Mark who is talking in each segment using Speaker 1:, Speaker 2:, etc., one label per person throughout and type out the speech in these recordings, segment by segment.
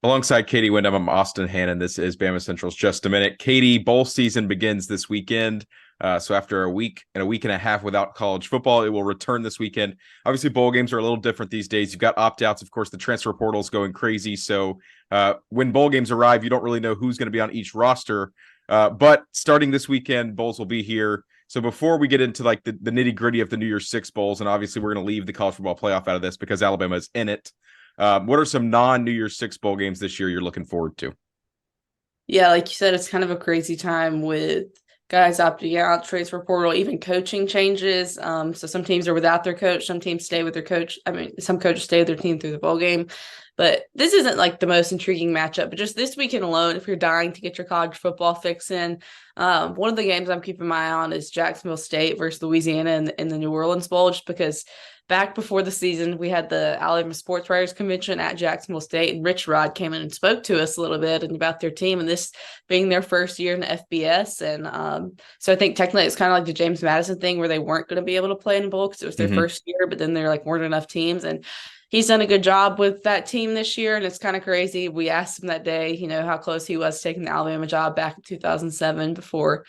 Speaker 1: Alongside Katie Wyndham, I'm Austin Hannon. This is Bama Central's Just a Minute. Katie, bowl season begins this weekend. So after a week and a half without college football, it will return this weekend. Obviously, bowl games are a little different these days. You've got opt-outs. Of course, the transfer portal is going crazy. So when bowl games arrive, you don't really know who's going to be on each roster. But starting this weekend, bowls will be here. So before we get into like the nitty-gritty of the New Year's Six bowls, and obviously we're going to leave the college football playoff out of this because Alabama is in it. What are some non-New Year's Six bowl games this year you're looking forward to?
Speaker 2: Yeah, like you said, it's kind of a crazy time with guys opting out, transfer portal, even coaching changes. So some teams are without their coach, some teams stay with their coach. I mean, some coaches stay with their team through the bowl game. But this isn't like the most intriguing matchup. But just this weekend alone, if you're dying to get your college football fix in, one of the games I'm keeping my eye on is Jacksonville State versus Louisiana in the New Orleans Bowl, just because back before the season, we had the Alabama Sports Writers Convention at Jacksonville State, and Rich Rod came in and spoke to us a little bit and about their team and this being their first year in the FBS. And so I think technically it's kind of like the James Madison thing where they weren't going to be able to play in a bowl because it was their first year, but then there like weren't enough teams. And he's done a good job with that team this year, and it's kind of crazy. We asked him that day, how close he was taking the Alabama job back in 2007 before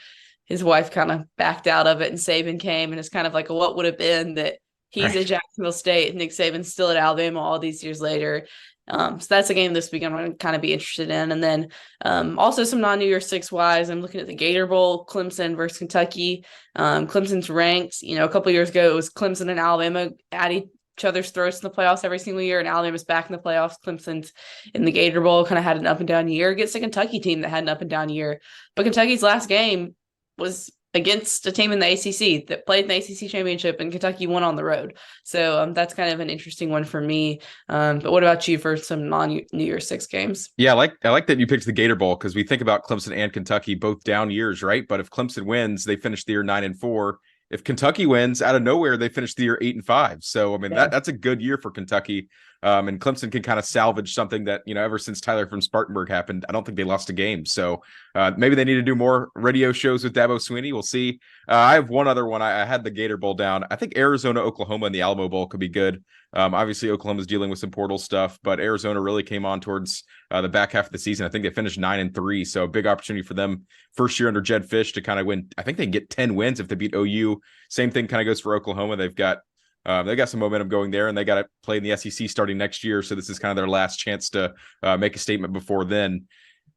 Speaker 2: his wife kind of backed out of it and Saban came, and it's kind of like what would have been that he's at Jacksonville State, Nick Saban's still at Alabama all these years later. So that's a game this week I'm going to kind of be interested in. And then also some non-New Year's Six wise, I'm looking at the Gator Bowl, Clemson versus Kentucky. Clemson's ranked. A couple years ago, it was Clemson and Alabama at each other's throats in the playoffs every single year, and Alabama's back in the playoffs. Clemson's in the Gator Bowl, kind of had an up and down year against a Kentucky team that had an up and down year. But Kentucky's last game was against a team in the ACC that played in the ACC championship, and Kentucky won on the road. So that's kind of an interesting one for me. But what about you for some non-New Year's Six games?
Speaker 1: Yeah, I like that you picked the Gator Bowl because we think about Clemson and Kentucky both down years, right? But if Clemson wins, they finish the year 9-4. If Kentucky wins, out of nowhere, they finish the year 8-5. So I mean that's a good year for Kentucky. And Clemson can kind of salvage something that, ever since Tyler from Spartanburg happened, I don't think they lost a game. So maybe they need to do more radio shows with Dabo Swinney. We'll see. I have one other one. I had the Gator Bowl down. I think Arizona, Oklahoma, and the Alamo Bowl could be good. Obviously, Oklahoma's dealing with some portal stuff, but Arizona really came on towards the back half of the season. I think they finished 9-3. So a big opportunity for them first year under Jedd Fisch to kind of win. I think they can get 10 wins if they beat OU. Same thing kind of goes for Oklahoma. They've got some momentum going there, and they got to play in the SEC starting next year. So this is kind of their last chance to make a statement before then.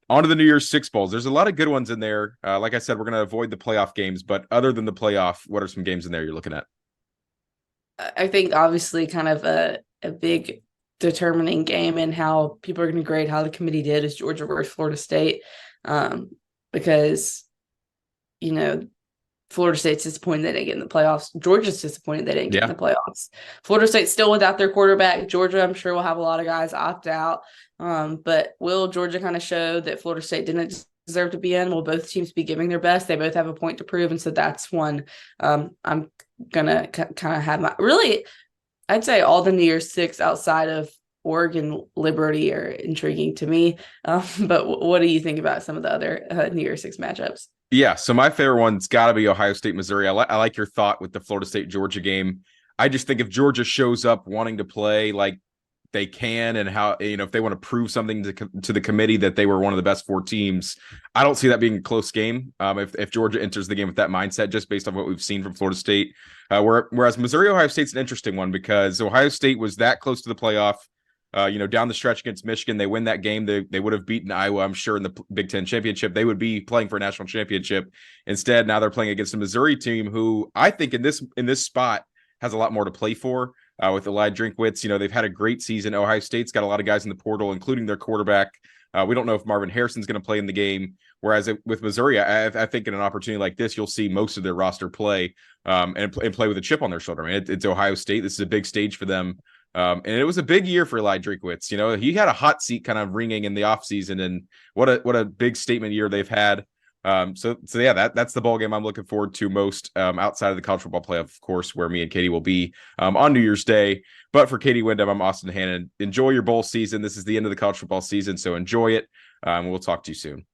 Speaker 1: On to the New Year's Six bowls. There's a lot of good ones in there. Like I said, we're going to avoid the playoff games, but other than the playoff, what are some games in there you're looking at?
Speaker 2: I think obviously kind of a big determining game in how people are going to grade how the committee did is Georgia versus Florida State, because Florida State's disappointed they didn't get in the playoffs. Georgia's disappointed they didn't get in the playoffs. Florida State's still without their quarterback. Georgia, I'm sure, will have a lot of guys opt out. But will Georgia kind of show that Florida State didn't deserve to be in? Will both teams be giving their best? They both have a point to prove. And so that's one I'm going to kind of have my – really, I'd say all the New Year's Six outside of Oregon Liberty are intriguing to me. But what do you think about some of the other New Year's Six matchups?
Speaker 1: Yeah, so my favorite one's got to be Ohio State, Missouri. I like your thought with the Florida State, Georgia game. I just think if Georgia shows up wanting to play like they can, and how, if they want to prove something to the committee that they were one of the best four teams, I don't see that being a close game. If Georgia enters the game with that mindset, just based on what we've seen from Florida State. Whereas Missouri, Ohio State's an interesting one because Ohio State was that close to the playoff. Down the stretch against Michigan, they win that game. They would have beaten Iowa, I'm sure, in the Big Ten championship. They would be playing for a national championship. Instead, now they're playing against a Missouri team who I think in this spot has a lot more to play for. With Eli Drinkwitz, they've had a great season. Ohio State's got a lot of guys in the portal, including their quarterback. We don't know if Marvin Harrison's going to play in the game. Whereas with Missouri, I think in an opportunity like this, you'll see most of their roster play and play with a chip on their shoulder. I mean, it's Ohio State. This is a big stage for them. And it was a big year for Eli Drinkwitz. He had a hot seat kind of ringing in the offseason, and what a big statement year they've had. So yeah, that's the ball game I'm looking forward to most, outside of the college football playoff, of course, where me and Katie will be on New Year's Day. But for Katie Wyndham, I'm Austin Hannon. Enjoy your bowl season. This is the end of the college football season, so enjoy it. We'll talk to you soon.